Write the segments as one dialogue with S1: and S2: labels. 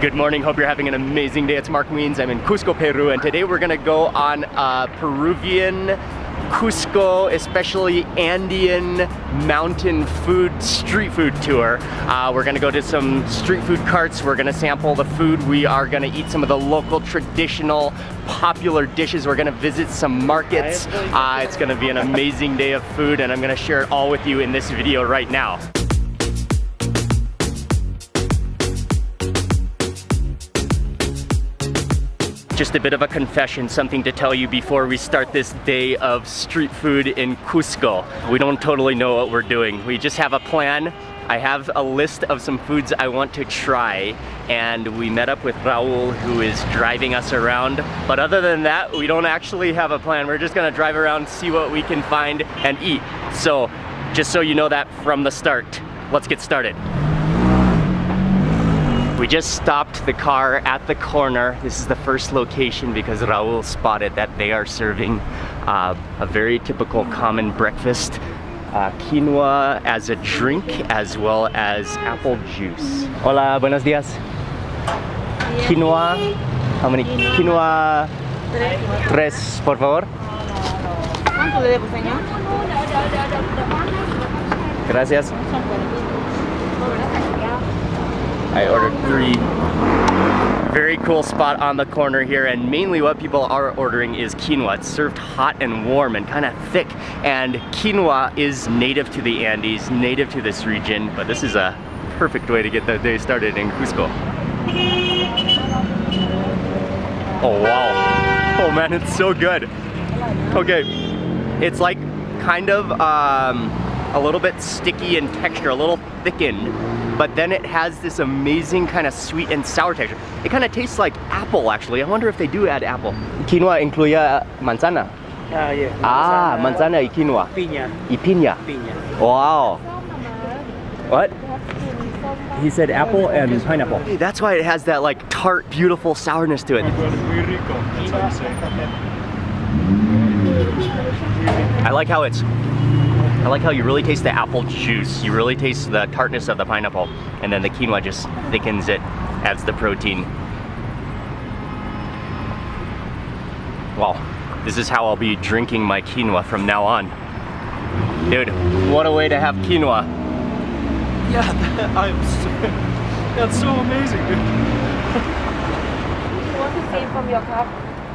S1: Good morning, hope you're having an amazing day. It's Mark Wiens, I'm in Cusco, Peru, and today we're gonna go on a Peruvian Cusco, especially Andean mountain food, street food tour. We're gonna go to some street food carts, we're gonna sample the food, we are gonna eat some of the local traditional popular dishes, we're gonna visit some markets. It's gonna be an amazing day of food and I'm gonna share it all with you in this video right now. Just a bit of a confession, something to tell you before we start this day of street food in Cusco. We don't totally know what we're doing. We just have a plan. I have a list of some foods I want to try, and we met up with Raul, who is driving us around. But other than that, we don't actually have a plan. We're just gonna drive around, see what we can find and eat. So, just so you know that from the start, let's get started. We just stopped the car at the corner. This is the first location because Raul spotted that they are serving a very typical common breakfast. Quinoa as a drink as well as apple juice. Hola, buenos dias. Quinoa, how many? Quinoa, tres, por favor.
S2: ¿Cuánto le debo, señor?
S1: Gracias. I ordered 3. Very cool spot on the corner here, and mainly what people are ordering is quinoa. It's served hot and warm and kind of thick, and quinoa is native to the Andes, native to this region, but this is a perfect way to get the day started in Cusco. Oh wow, oh man, it's so good. Okay, it's like kind of a little bit sticky in texture, a little thickened, but then it has this amazing kind of sweet and sour texture. It kind of tastes like apple, actually. I wonder if they do add apple. Quinoa incluye manzana.
S3: Yeah.
S1: Ah, manzana y quinoa.
S3: Piña.
S1: Y piña.
S3: Piña.
S1: Wow. What? He said apple and pineapple. Hey, that's why it has that like tart, beautiful sourness to it. I like how you really taste the apple juice. You really taste the tartness of the pineapple, and then the quinoa just thickens it, adds the protein. Wow, this is how I'll be drinking my quinoa from now on. Dude, what a way to have quinoa.
S3: Yeah, that's so amazing, dude.
S2: You want to see from your cup?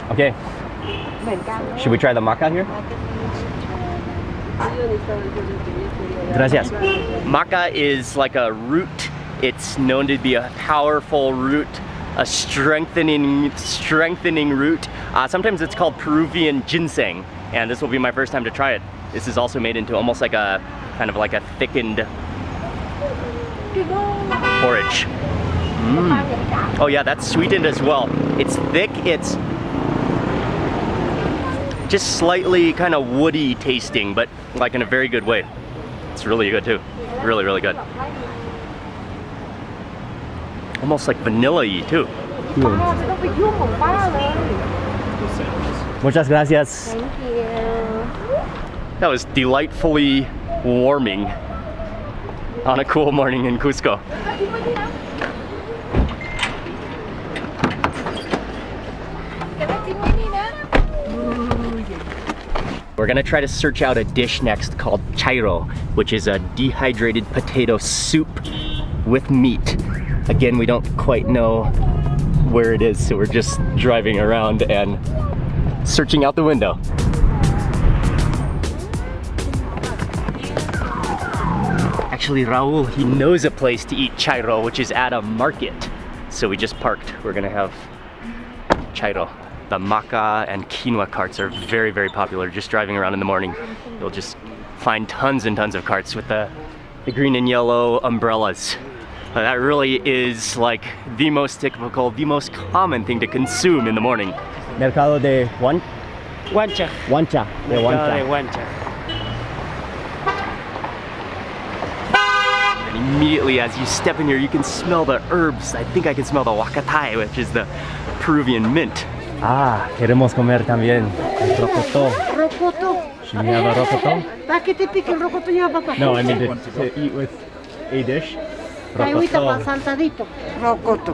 S1: Okay, should we try the maca here? Gracias. Maca is like a root. It's known to be a powerful root, a strengthening root. Sometimes it's called Peruvian ginseng, and this will be my first time to try it. This is also made into almost like a kind of like a thickened porridge. Oh yeah, that's sweetened as well. It's thick. It's just slightly kind of woody tasting, but like in a very good way. It's really good too. Really, really good. Almost like vanilla-y too. Muchas gracias.
S2: Thank you.
S1: That was delightfully warming on a cool morning in Cusco. We're gonna try to search out a dish next called chairo, which is a dehydrated potato soup with meat. Again, we don't quite know where it is, so we're just driving around and searching out the window. Actually, Raul, he knows a place to eat chairo, which is at a market. So we just parked. We're gonna have chairo. The maca and quinoa carts are very, very popular. Just driving around in the morning, you'll just find tons and tons of carts with the green and yellow umbrellas. That really is like the most typical, the most common thing to consume in the morning. Mercado de Huancha.
S3: Huancha.
S1: De
S3: Huancha.
S1: And immediately as you step in here, you can smell the herbs. I think I can smell the huacatay, which is the Peruvian mint. Ah, queremos comer también rocoto.
S2: Rocoto.
S1: Should we have a rocoto?
S2: ¿Para qué te pica el rocoto ya, papá?
S1: No, I mean to eat with a dish.
S2: Rocoto. Rocoto.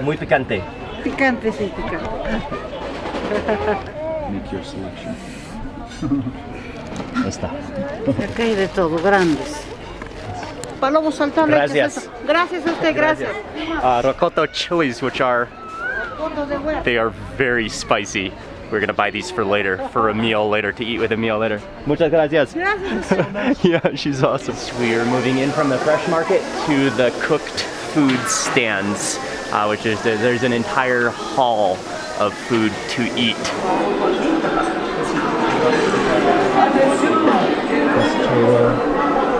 S1: Muy picante.
S2: Picante, sí, picante.
S3: Make your selection.
S1: Esta.
S2: Acá hay de todo, grandes. Palomo saltable.
S1: Gracias.
S2: Gracias a usted, gracias.
S1: Rocoto chilies, which are, they are very spicy. We're gonna buy these for later, for a meal later, to eat with a meal later. Muchas gracias.
S2: Gracias.
S1: Yeah, she's awesome. We are moving in from the fresh market to the cooked food stands, which is, there's an entire hall of food to eat.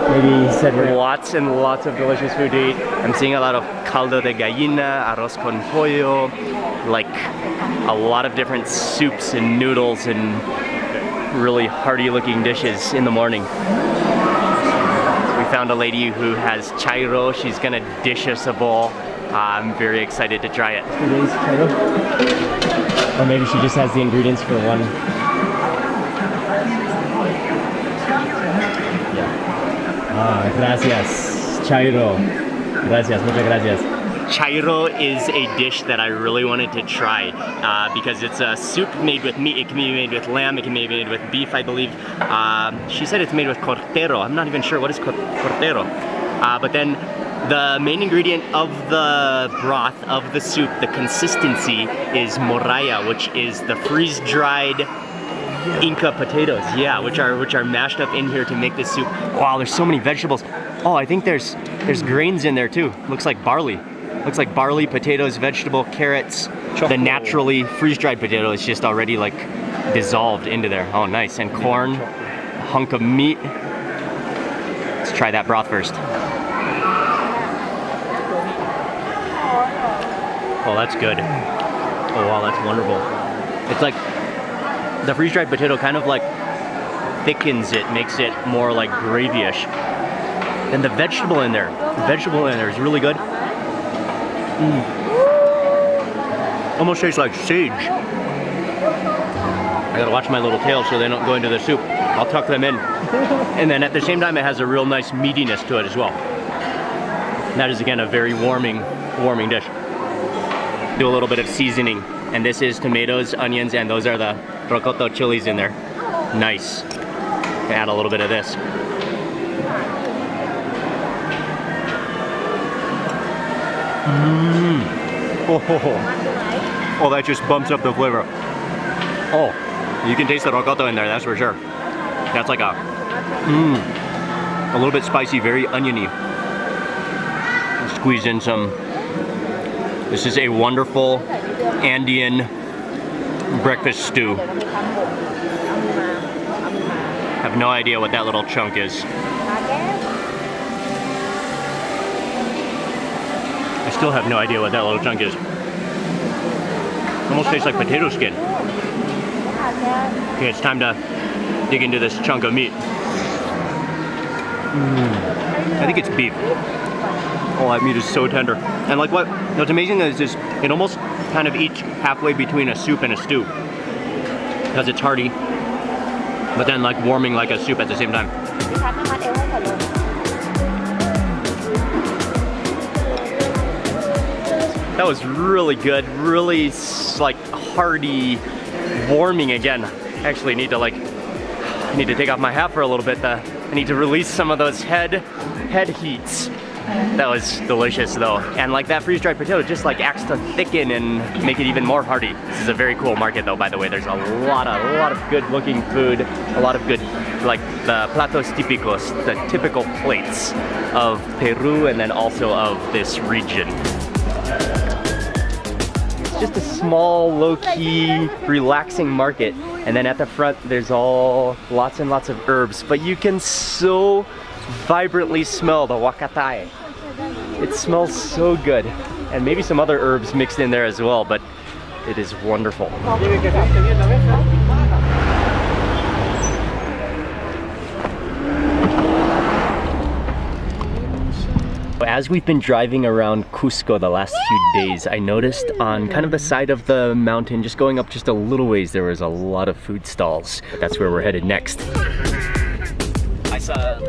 S1: Maybe he said lots and lots of delicious food to eat. I'm seeing a lot of caldo de gallina, arroz con pollo, like a lot of different soups and noodles and really hearty looking dishes in the morning. We found a lady who has chairo. She's gonna dish us a bowl. I'm very excited to try it. It is chairo? Or maybe she just has the ingredients for one. Gracias, chairo. Gracias, muchas gracias. Chairo is a dish that I really wanted to try because it's a soup made with meat. It can be made with lamb, it can be made with beef, I believe. She said it's made with cordero. I'm not even sure what is cordero. But then the main ingredient of the broth, of the soup, the consistency is morralla, which is the freeze-dried Inca potatoes, yeah, which are mashed up in here to make this soup. Wow, there's so many vegetables. Oh, I think there's grains in there too. Looks like barley. Looks like barley, potatoes, vegetable, carrots. The naturally freeze-dried potato is just already like dissolved into there. Oh, nice. And corn, a hunk of meat. Let's try that broth first. Oh, that's good. Oh, wow, that's wonderful. It's like the freeze-dried potato kind of like thickens it, makes it more like gravy-ish. And the vegetable in there is really good. Almost tastes like sage. I gotta watch my little tail so they don't go into the soup. I'll tuck them in. And then at the same time it has a real nice meatiness to it as well. And that is again a very warming dish. Do a little bit of seasoning. And this is tomatoes, onions, and those are the rocoto chilies in there. Nice. Add a little bit of this. Oh, that just bumps up the flavor. Oh, you can taste the rocoto in there, that's for sure. That's like a little bit spicy, very oniony. Squeeze in some. This is a wonderful Andean breakfast stew. Have no idea what that little chunk is. I still have no idea what that little chunk is. Almost tastes like potato skin. Okay, it's time to dig into this chunk of meat. I think it's beef. Oh, that meat is so tender. And like what's amazing is it almost kind of eats halfway between a soup and a stew. Because it's hearty, but then like warming like a soup at the same time. That was really good, really like hearty, warming again. Actually need to I need to take off my hat for a little bit. I need to release some of those head heats. That was delicious though. And like that freeze-dried potato just like acts to thicken and make it even more hearty. This is a very cool market though, by the way. There's a lot of good looking food, a lot of good, like the platos típicos, the typical plates of Peru and then also of this region. It's just a small, low-key, relaxing market. And then at the front, there's lots and lots of herbs, but you can so vibrantly smell the huacatai. It smells so good. And maybe some other herbs mixed in there as well, but it is wonderful. As we've been driving around Cusco the last few days, I noticed on kind of the side of the mountain, just going up just a little ways, there was a lot of food stalls. That's where we're headed next. I saw...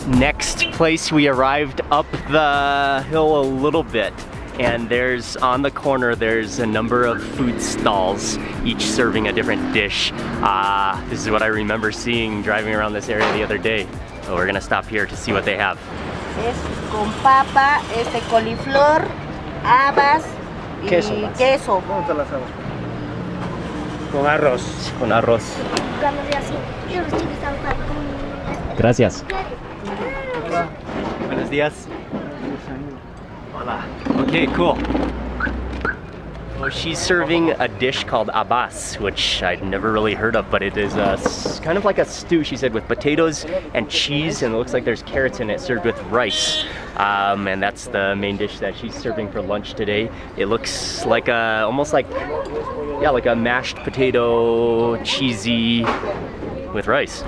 S1: Next place, we arrived up the hill a little bit, and there's on the corner there's a number of food stalls, each serving a different dish. This is what I remember seeing driving around this area the other day. So we're gonna stop here to see what they have.
S4: Es con papa, coliflor, habas y
S3: Queso.
S4: queso.
S3: Con arroz.
S1: Con arroz. Gracias. Buenos días. Hola. Okay, cool. Well, she's serving a dish called habas, which I'd never really heard of, but it is kind of like a stew, she said, with potatoes and cheese, and it looks like there's carrots in it, served with rice. And that's the main dish that she's serving for lunch today. It looks like almost like, yeah, like a mashed potato, cheesy, with rice.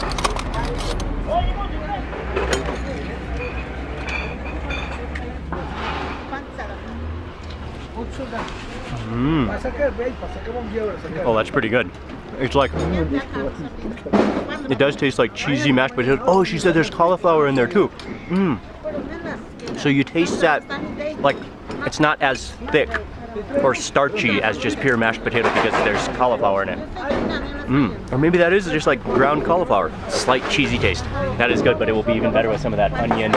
S1: Oh, that's pretty good. It's like, it does taste like cheesy mashed potatoes. Oh, she said there's cauliflower in there too. So you taste that, like, it's not as thick or starchy as just pure mashed potato because there's cauliflower in it. Or maybe that is just like ground cauliflower. Slight cheesy taste. That is good, but it will be even better with some of that onion,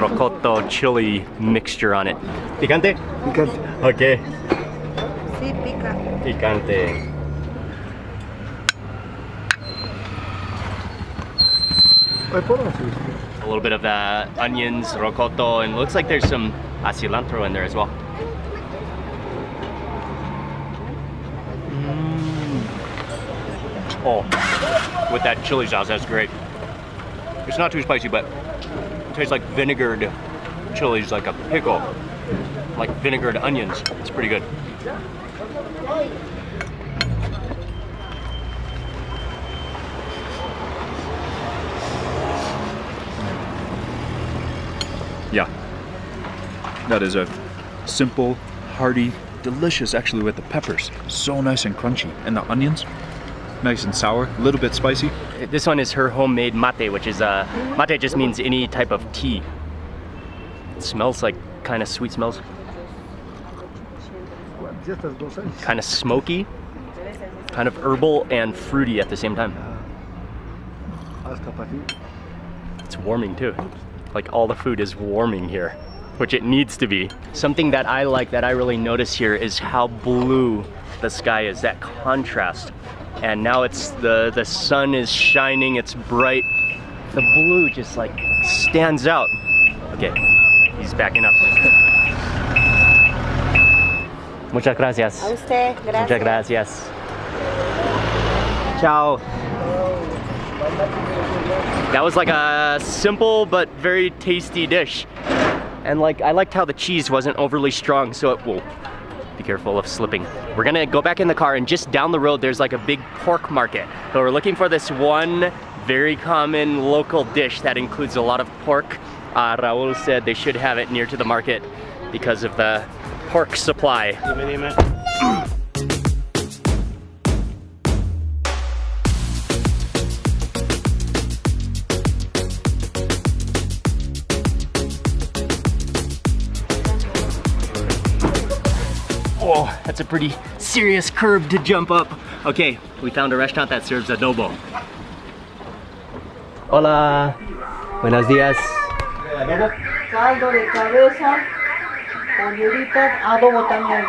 S1: rocoto chili mixture on it. Picante?
S3: Picante.
S1: Okay.
S4: Sí, pica.
S1: Picante. A little bit of onions, rocoto, and looks like there's some cilantro in there as well. Oh, with that chili sauce, that's great. It's not too spicy, but it tastes like vinegared chilies, like a pickle, like vinegared onions. It's pretty good.
S5: Yeah, that is a simple, hearty, delicious actually with the peppers. So nice and crunchy. And the onions, nice and sour, a little bit spicy.
S1: This one is her homemade mate, which is, mate just means any type of tea. It smells like kind of sweet smells. Kind of smoky, kind of herbal and fruity at the same time. It's warming too. Like all the food is warming here, which it needs to be. Something that I like, that I really notice here, is how blue the sky is, that contrast. And now it's the sun is shining, it's bright. The blue just like stands out. Okay, he's backing up. Muchas gracias.
S4: A usted, gracias.
S1: Muchas gracias. Ciao. That was like a simple but very tasty dish. And like, I liked how the cheese wasn't overly strong, so it will. Be careful of slipping. We're gonna go back in the car, and just down the road there's like a big pork market. So we're looking for this one very common local dish that includes a lot of pork. Raul said they should have it near to the market because of the pork supply. Oh, that's a pretty serious curb to jump up. Okay, we found a restaurant that serves adobo. Hola, buenos días.
S4: Caldo de cabeza, polleritas, adobo también.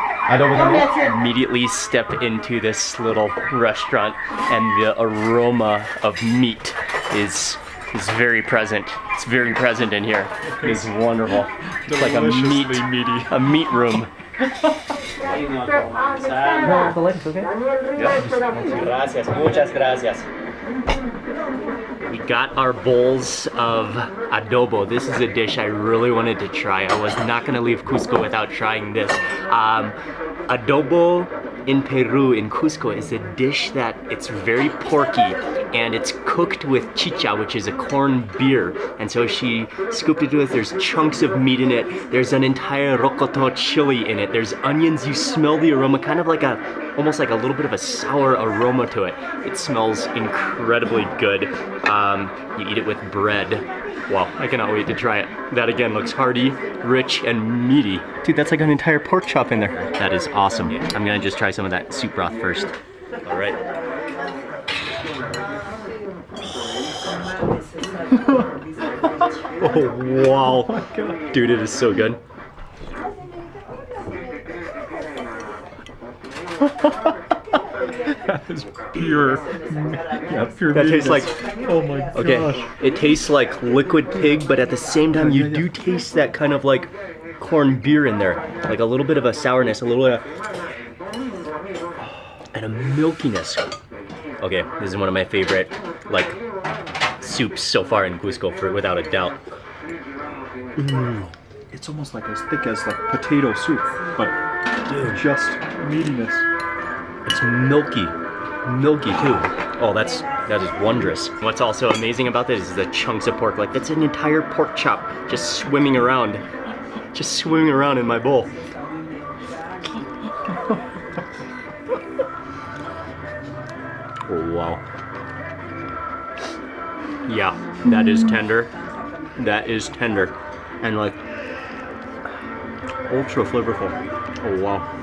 S1: Immediately step into this little restaurant, and the aroma of meat is very present. It's very present in here. It is wonderful. It's like a meat room. Gracias, muchas gracias. We got our bowls of adobo. This is a dish I really wanted to try. I was not gonna leave Cusco without trying this. Adobo in Peru, in Cusco, is a dish that it's very porky, and it's cooked with chicha, which is a corn beer. And so she scooped it with, there's chunks of meat in it, there's an entire rocoto chili in it, there's onions, you smell the aroma, kind of like almost like a little bit of a sour aroma to it. It smells incredibly good. You eat it with bread. Wow, I cannot wait to try it. That again looks hearty, rich, and meaty. Dude, that's like an entire pork chop in there. That is awesome. I'm gonna just try some of that soup broth first. All right. Oh, wow. Oh my God. Dude, it is so good.
S5: That is pure. Yeah, pure.
S1: That tastes like.
S5: Oh my gosh.
S1: Okay, it tastes like liquid pig, but at the same time, you do taste that kind of like corn beer in there, like a little bit of a sourness, a little bit of, and a milkiness. Okay, this is one of my favorite like soups so far in Cusco, without a doubt.
S5: It's almost like as thick as like potato soup, but just meatiness.
S1: It's milky too. Oh, that is wondrous. What's also amazing about this is the chunks of pork. Like, that's an entire pork chop just swimming around in my bowl. Oh, wow. Yeah, that is tender. That is tender. And like, ultra flavorful. Oh, wow.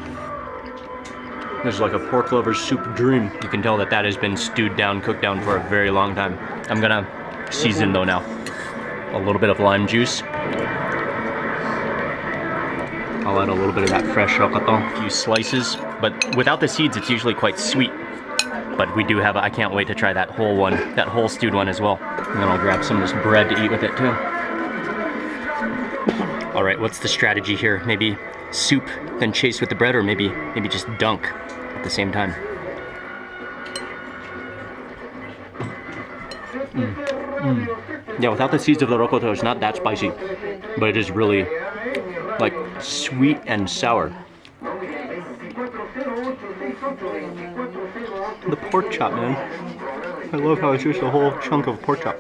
S1: This is like a pork lover's soup dream. You can tell that that has been stewed down, cooked down for a very long time. I'm gonna season though now. A little bit of lime juice. I'll add a little bit of that fresh rocoto, a few slices, but without the seeds, it's usually quite sweet. But we do have, I can't wait to try that whole one, that whole stewed one as well. And then I'll grab some of this bread to eat with it too. All right, what's the strategy here? Maybe soup, then chase with the bread, or maybe just dunk at the same time. Yeah, without the seeds of the rocoto, it's not that spicy, but it is really like sweet and sour. The pork chop, man. I love how it's just a whole chunk of pork chop.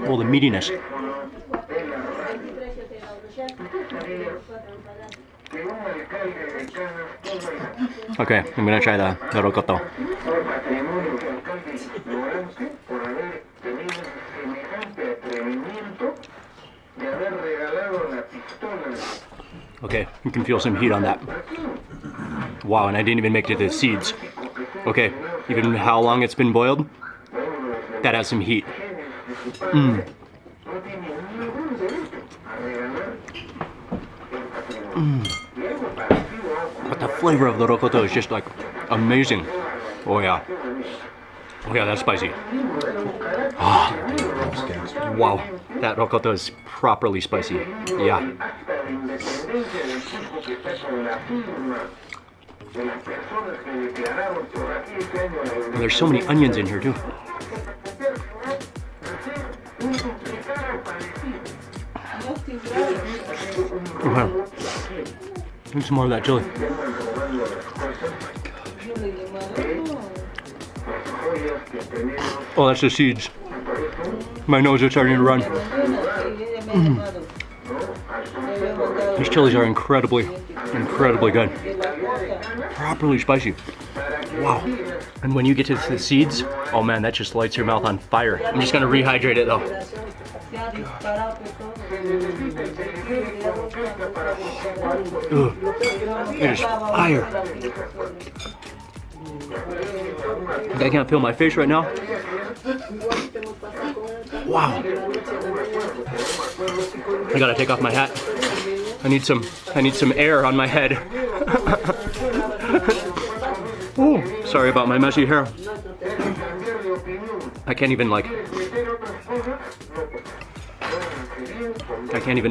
S1: Oh, the meatiness. Okay, I'm gonna try the rocoto. Okay, you can feel some heat on that. Wow, and I didn't even make it to the seeds. Okay, even how long it's been boiled, that has some heat. But the flavor of the rocoto is just like amazing. Oh yeah. Oh yeah, that's spicy. Oh. Wow, that rocoto is properly spicy. Yeah. And there's so many onions in here too. Okay. Need some more of that chili. Oh, that's the seeds. My nose is starting to run. These chilies are incredibly good. Properly spicy. Wow. And when you get to the seeds, oh man, that just lights your mouth on fire. I'm just gonna rehydrate it though. Ugh. It is fire. I can't feel my face right now. Wow. I gotta take off my hat. I need some air on my head. Ooh, sorry about my messy hair. I can't even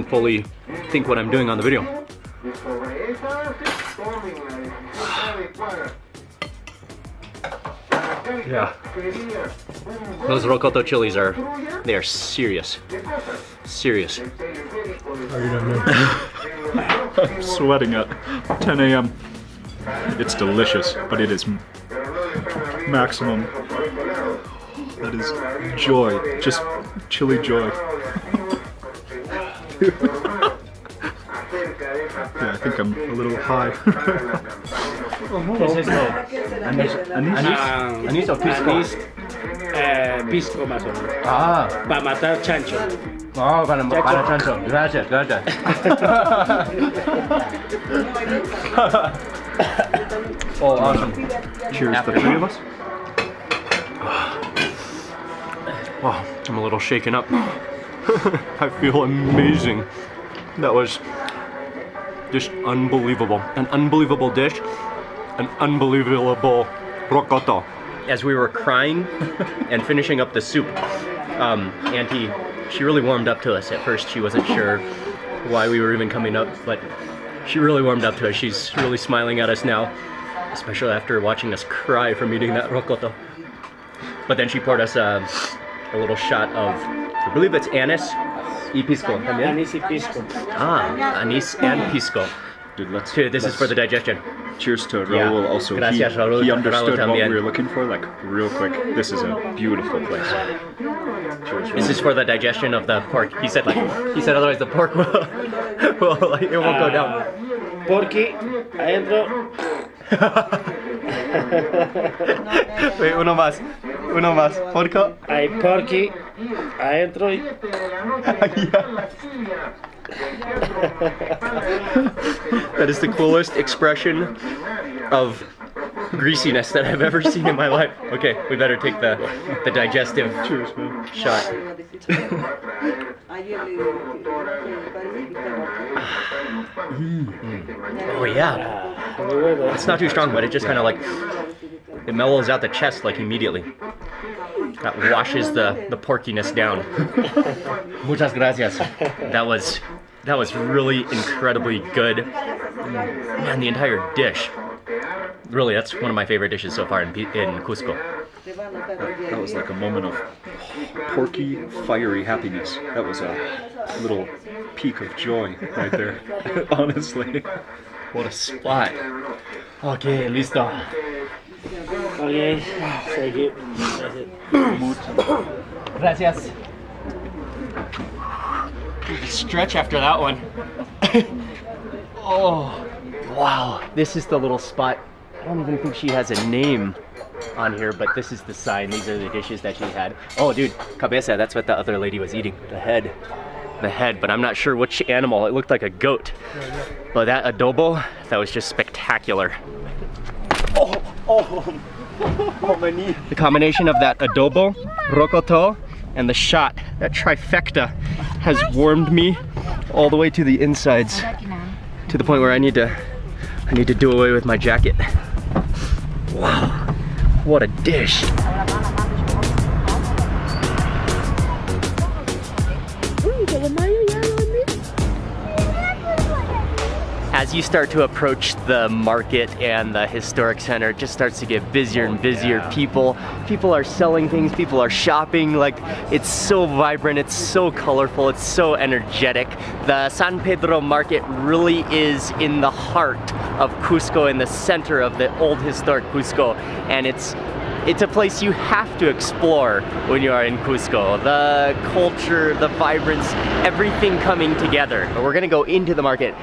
S1: fully think what I'm doing on the video. Yeah. Those rocoto chilies they are serious. Serious.
S5: I'm sweating at 10 a.m. It's delicious, but it is maximum. That is joy, just chili joy. Yeah, I think I'm a little high.
S3: ¿Qué es esto?
S1: Anís o pisco?
S3: Anís, pisco más o menos.
S1: Ah,
S3: Para matar chancho.
S1: oh, para chancho. Gracias, gracias. Oh, awesome.
S5: Cheers, the three of us.
S1: Wow, I'm a little shaken up. I feel amazing. That was just unbelievable. An unbelievable dish, an unbelievable rocoto. As we were crying and finishing up the soup, Auntie, she really warmed up to us. At first she wasn't sure why we were even coming up, but she really warmed up to us. She's really smiling at us now, especially after watching us cry from eating that rocoto. But then she poured us a little shot of, I believe it's anise y pisco. ¿También?
S3: Anís y pisco.
S1: Ah, anise and pisco.
S5: Dude, let's.
S1: This is for the digestion.
S5: Cheers to
S1: Yeah.
S5: Raul. Also,
S1: Gracias, Raul.
S5: he understood
S1: Raul
S5: what we
S1: también.
S5: were looking for. Like real quick, this is a beautiful place. Cheers,
S1: This is for the digestion of the pork. He said otherwise the pork will, it won't go down.
S3: Porky, adentro.
S1: Wait, uno más. Porco.
S3: Hay porky, adentro.
S1: That is the coolest expression of greasiness that I've ever seen in my life. Okay, we better take the digestive shot. Oh yeah. It's not too strong, but it just kind of like, it mellows out the chest like immediately. That washes the porkiness down. Muchas gracias. That was really incredibly good. Man, the entire dish. Really, that's one of my favorite dishes so far in Cusco.
S5: That was like a moment of porky, fiery happiness. That was a little peak of joy right there. Honestly.
S1: What a spot. Okay, listo.
S3: Okay, thank you. That's it.
S1: Gracias. Stretch after that one. Oh, wow. This is the little spot. I don't even think she has a name on here, but this is the sign. These are the dishes that she had. Oh, dude, cabeza. That's what the other lady was eating. The head. The head, but I'm not sure which animal. It looked like a goat. But that adobo, that was just spectacular. Oh, my knee. The combination of that adobo, rocoto, and the shot, that trifecta, has warmed me all the way to the insides, to the point where I need to do away with my jacket. Wow, what a dish. As you start to approach the market and the historic center, it just starts to get busier and busier. People are selling things, people are shopping. Like, it's so vibrant, it's so colorful, it's so energetic. The San Pedro market really is in the heart of Cusco, in the center of the old historic Cusco, and it's a place you have to explore when you are in Cusco. The culture, the vibrance, everything coming together. But we're gonna go into the market,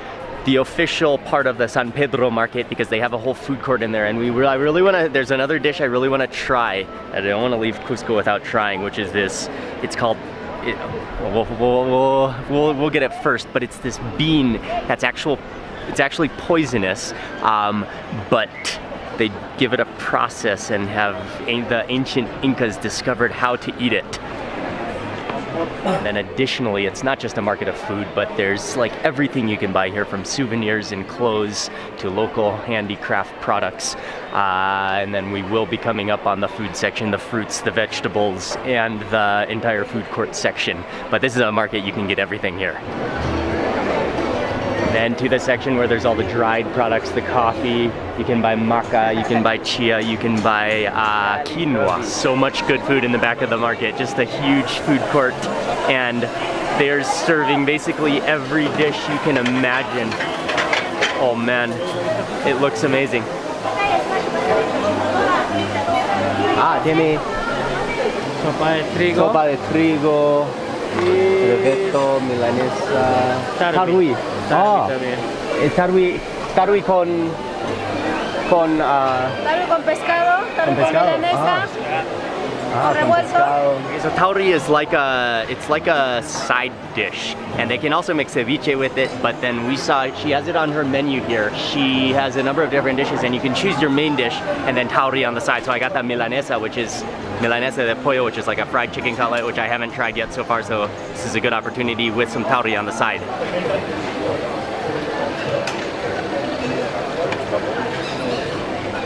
S1: the official part of the San Pedro market, because they have a whole food court in there, and I really wanna, there's another dish I really wanna try. I don't wanna leave Cusco without trying, which is this, it's called, we'll get it first, but it's this bean that's it's actually poisonous, but they give it a process and have the ancient Incas discovered how to eat it. And then additionally, it's not just a market of food, but there's like everything you can buy here, from souvenirs and clothes to local handicraft products. And then we will be coming up on the food section, the fruits, the vegetables, and the entire food court section. But this is a market you can get everything here. Then to the section where there's all the dried products, the coffee, you can buy maca, you can buy chia, you can buy quinoa. So much good food in the back of the market, just a huge food court, and they're serving basically every dish you can imagine. Oh man, it looks amazing. Ah, tiene
S3: Sopa de trigo.
S1: sopa de trigo, brevetto, milanesa, tarwi. Ah, tarwi con
S4: Tarwi con pescado, tarwi con
S1: pescado.
S4: milanesa,
S1: con
S4: revuelto.
S1: pescado. Okay, so tauri is like a side dish, and they can also make ceviche with it. But then we saw she has it on her menu here. She has a number of different dishes, and you can choose your main dish and then tauri on the side. So I got that milanesa, which is milanesa de pollo, which is like a fried chicken cutlet, which I haven't tried yet so far. So this is a good opportunity with some tauri on the side.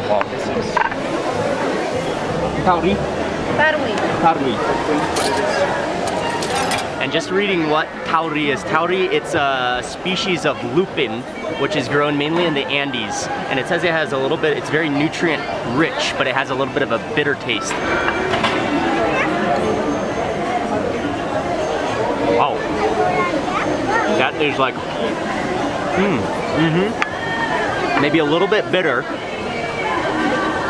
S1: Wow, this is tauri.
S4: Tarwi.
S1: Tauri. And just reading what tauri is. Tauri, it's a species of lupin, which is grown mainly in the Andes. And it says it has a little bit, it's very nutrient rich, but it has a little bit of a bitter taste. Wow. That is like, maybe a little bit bitter.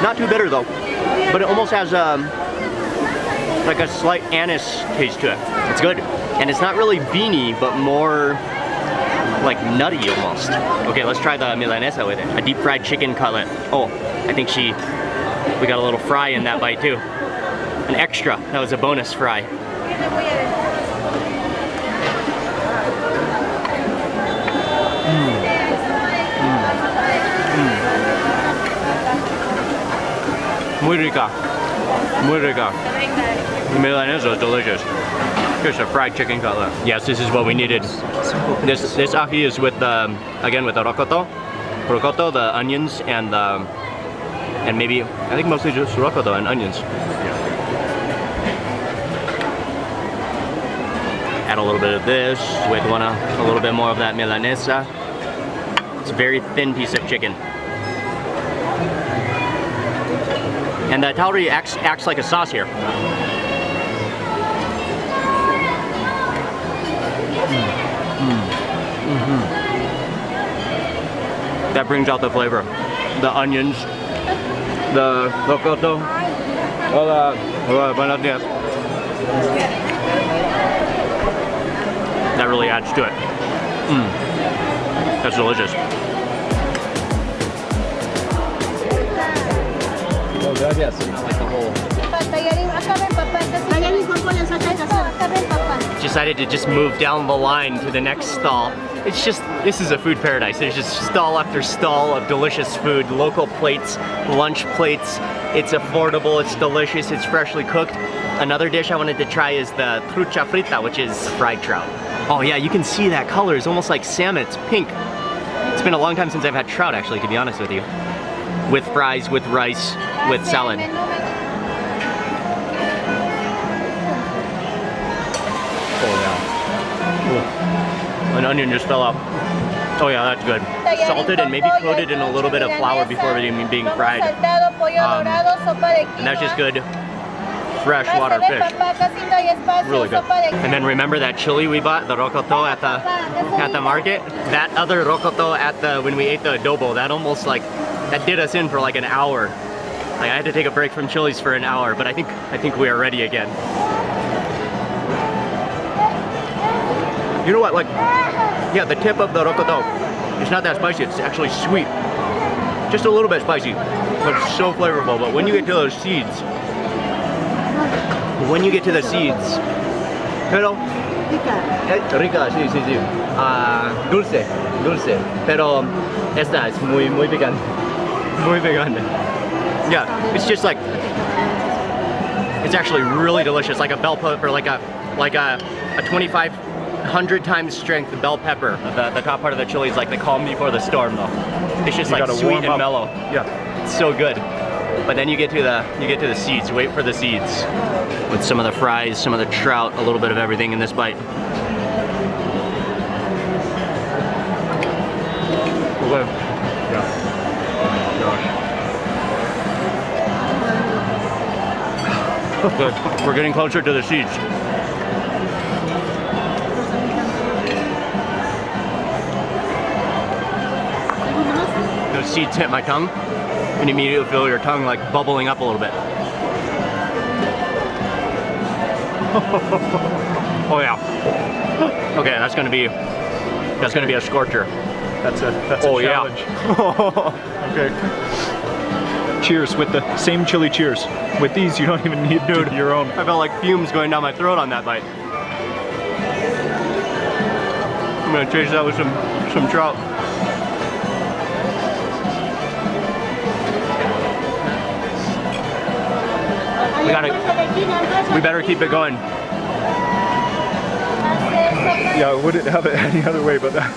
S1: Not too bitter though, but it almost has like a slight anise taste to it. It's good. And it's not really beany, but more like nutty almost. Okay, let's try the milanesa with it. A deep fried chicken cutlet. Oh, I think we got a little fry in that bite too. An extra, that was a bonus fry. Muy rica. Muy rica. The milanesa is delicious. Just a fried chicken cutlet. Yes, this is what we needed. This ají is with the, again with the rocoto, the onions, and maybe, I think mostly just rocoto and onions. Add a little bit of this with a little bit more of that milanesa. It's a very thin piece of chicken. And the tauri acts like a sauce here. That brings out the flavor. The onions, the rocoto, buenos dias. That really adds to it. That's delicious. Oh, gracias. I like the whole. Decided to just move down the line to the next stall. It's just, this is a food paradise. There's just stall after stall of delicious food, local plates, lunch plates. It's affordable, it's delicious, it's freshly cooked. Another dish I wanted to try is the trucha frita, which is fried trout. Oh yeah, you can see that color. It's almost like salmon, it's pink. It's been a long time since I've had trout actually, to be honest with you. With fries, with rice, with salad. Oh yeah. Ooh. An onion just fell out. Oh yeah, that's good. Salted and maybe coated in a little bit of flour before it being fried. And that's just good freshwater fish. Really good. And then remember that chili we bought, the rocoto at the market? That other rocoto when we ate the adobo, that almost like, that did us in for like an hour. Like I had to take a break from chilies for an hour, but I think we are ready again. You know what, like, yeah, the tip of the rocoto, it's not that spicy, it's actually sweet. Just a little bit spicy, but it's so flavorful. But when you get to those seeds, pero, rica, sí, sí, sí. Dulce, pero esta es muy picante. Muy picante. Yeah, it's just like, it's actually really delicious, like a bell pepper, like a 2,500 times strength bell pepper. The top part of the chili is like the calm before the storm though. It's just like sweet and mellow. Yeah, it's so good. But then you get to the seeds. Wait for the seeds. With some of the fries, some of the trout, a little bit of everything in this bite. Okay. Yeah. Gosh. Good. We're getting closer to the seeds. seeds hit my tongue, and immediately feel your tongue like bubbling up a little bit. Oh yeah. Okay, that's gonna be a scorcher.
S5: That's a challenge.
S1: Yeah.
S5: Okay. Cheers with the same chili cheers. With these, you don't even need to do your own.
S1: I felt like fumes going down my throat on that bite. I'm gonna chase that with some trout. We better keep it going.
S5: Yeah, I wouldn't have it any other way but that.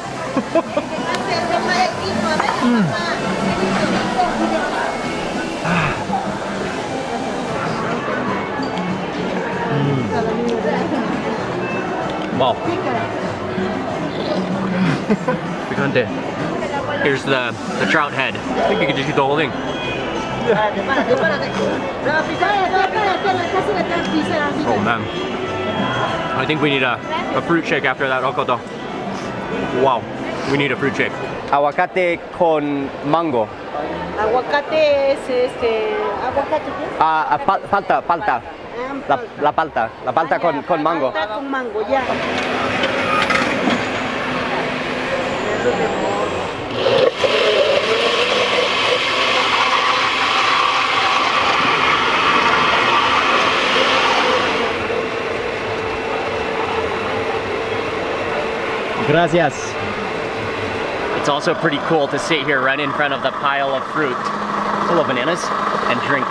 S1: Wow. Picante. Here's the trout head. I think you could just eat the whole thing. Oh man. I think we need a fruit shake after that rocoto. Wow. We need a fruit shake. Aguacate con mango.
S2: Aguacate es aguacate.
S1: Palta. La palta con mango.
S2: Palta con mango, ya.
S1: Gracias. It's also pretty cool to sit here right in front of the pile of fruit, full of bananas, and drink.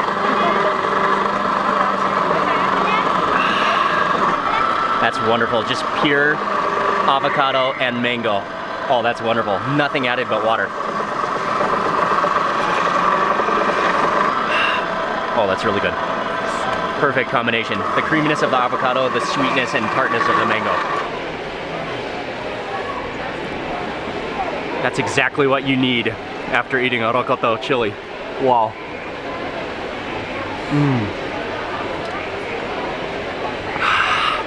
S1: That's wonderful. Just pure avocado and mango. Oh, that's wonderful. Nothing added but water. Oh, that's really good. Perfect combination. The creaminess of the avocado, the sweetness and tartness of the mango. That's exactly what you need after eating a rocoto chili. Wow.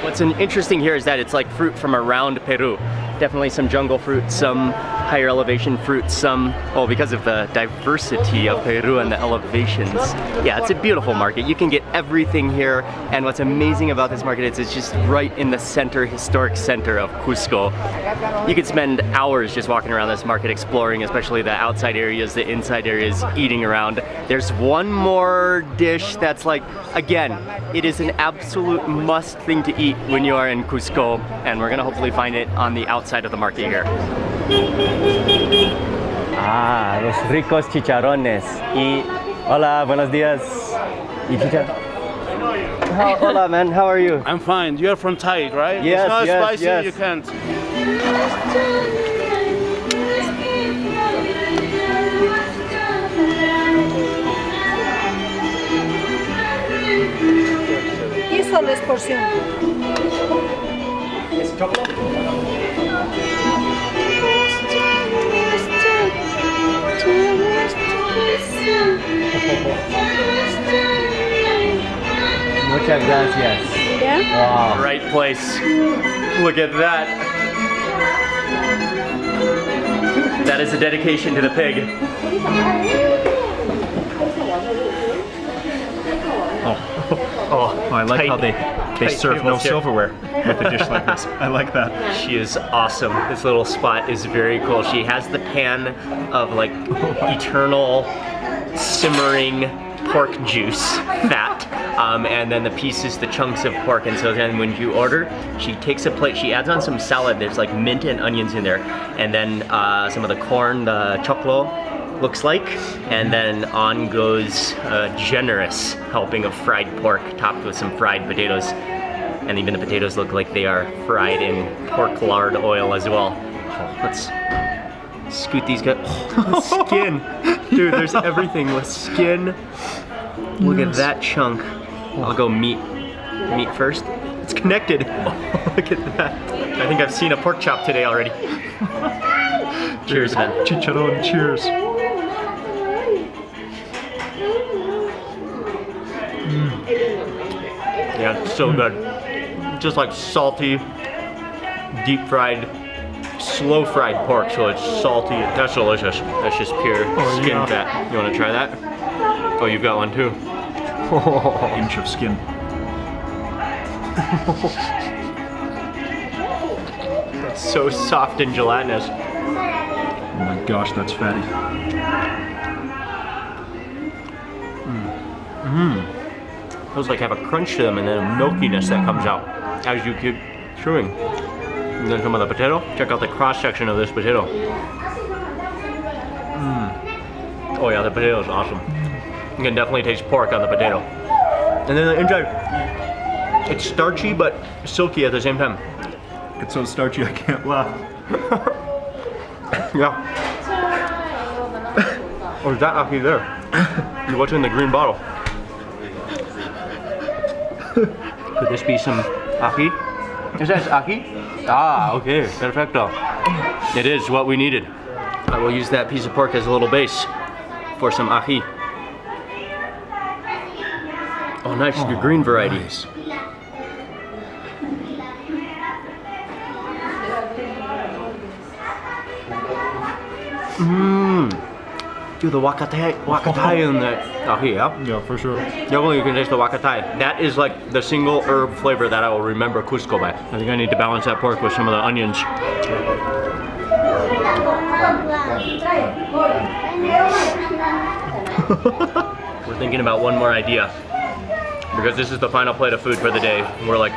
S1: What's interesting here is that it's like fruit from around Peru. Definitely some jungle fruit, some higher elevation fruit, some, oh, because of the diversity of Peru and the elevations. Yeah, it's a beautiful market. You can get everything here, and what's amazing about this market is it's just right in the center, historic center of Cusco. You could spend hours just walking around this market exploring, especially the outside areas, the inside areas, eating around. There's one more dish that's like, again, it is an absolute must thing to eat when you are in Cusco, and we're gonna hopefully find it on the outside of the market here. Ah, los ricos chicharrones. Y hola, buenos días. Y hola, man. How are you?
S3: I'm fine. You're from Thai, right?
S1: Yes,
S3: it's not
S1: yes,
S3: spicy,
S1: yes.
S3: you can't.
S2: Y solo es porción.
S1: ¿Es chocolate? Muchas gracias.
S2: Yeah?
S1: Wow. Right place. Look at that. That is a dedication to the pig.
S5: Oh, I like how they serve no silverware with a dish like this. I like that.
S1: She is awesome. This little spot is very cool. She has the pan of like eternal simmering pork juice fat, and then the pieces, the chunks of pork. And so then when you order, she takes a plate, she adds on some salad. There's like mint and onions in there, and then some of the corn, the choclo, looks like, and then on goes a generous helping of fried pork topped with some fried potatoes, and even the potatoes look like they are fried in pork lard oil as well. Oh, let's scoot these guys. Oh, the skin, dude, there's everything with skin. Look at that chunk. I'll go meat first. It's connected. Oh, look at that. I think I've seen a pork chop today already. Cheers, man.
S5: Chicharron, cheers.
S1: Yeah, it's so good. Just like salty, deep fried slow fried pork, so it's salty. That's delicious. That's just pure skin fat. You want to try that? Oh, you've got one too.
S5: Inch of skin.
S1: It's so soft and gelatinous.
S5: Oh my gosh, that's fatty.
S1: Those like have a crunch to them and then a milkiness that comes out as you keep chewing. And then some of the potato. Check out the cross section of this potato. Oh yeah, the potato is awesome. You can definitely taste pork on the potato. And then the inside, it's starchy but silky at the same time.
S5: It's so starchy I can't laugh.
S1: Yeah. Or is that ahi there? What's in the green bottle? Could this be some ahi? Is that ahi? Ah, okay, perfecto. It is what we needed. I will use that piece of pork as a little base for some ahi. Oh, nice, the green variety.
S5: Nice.
S1: Dude, the wakatai in the ahi, yeah?
S5: Yeah, for sure.
S1: Definitely you can taste the wakatai. That is like the single herb flavor that I will remember Cusco by. I think I need to balance that pork with some of the onions. We're thinking about one more idea. Because this is the final plate of food for the day. We're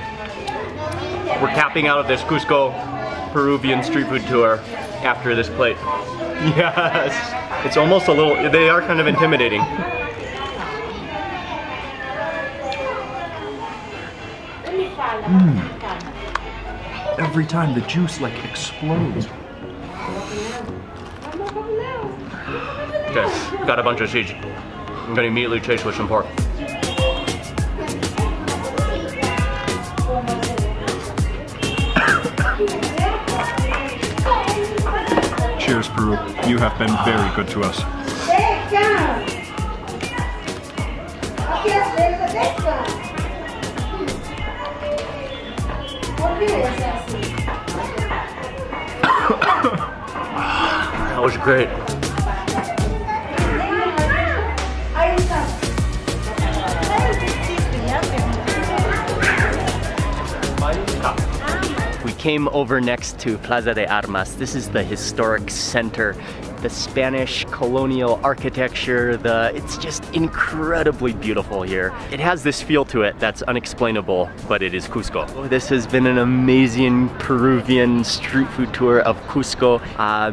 S1: capping out of this Cusco Peruvian street food tour after this plate. Yes! It's almost a little, they are kind of intimidating.
S5: Every time the juice like explodes.
S1: Okay, got a bunch of seeds. I'm gonna immediately chase with some pork.
S5: Cheers, Peru. You have been very good to us.
S1: That was great. We came over next to Plaza de Armas. This is the historic center. The Spanish colonial architecture, it's just incredibly beautiful here. It has this feel to it that's unexplainable, but it is Cusco. This has been an amazing Peruvian street food tour of Cusco.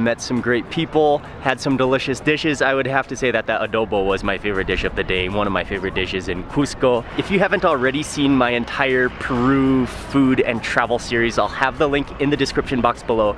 S1: Met some great people, had some delicious dishes. I would have to say that the adobo was my favorite dish of the day, one of my favorite dishes in Cusco. If you haven't already seen my entire Peru food and travel series, I'll have the link in the description box below.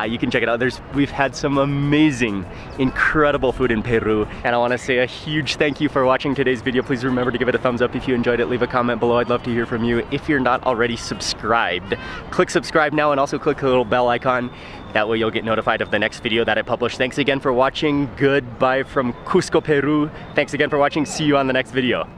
S1: You can check it out. We've had some amazing, incredible food in Peru, and I want to say a huge thank you for watching today's video. Please remember to give it a thumbs up if you enjoyed it. Leave a comment below. I'd love to hear from you. If you're not already subscribed, click subscribe now and also click the little bell icon. That way you'll get notified of the next video that I publish. Thanks again for watching. Goodbye from Cusco, Peru. Thanks again for watching. See you on the next video.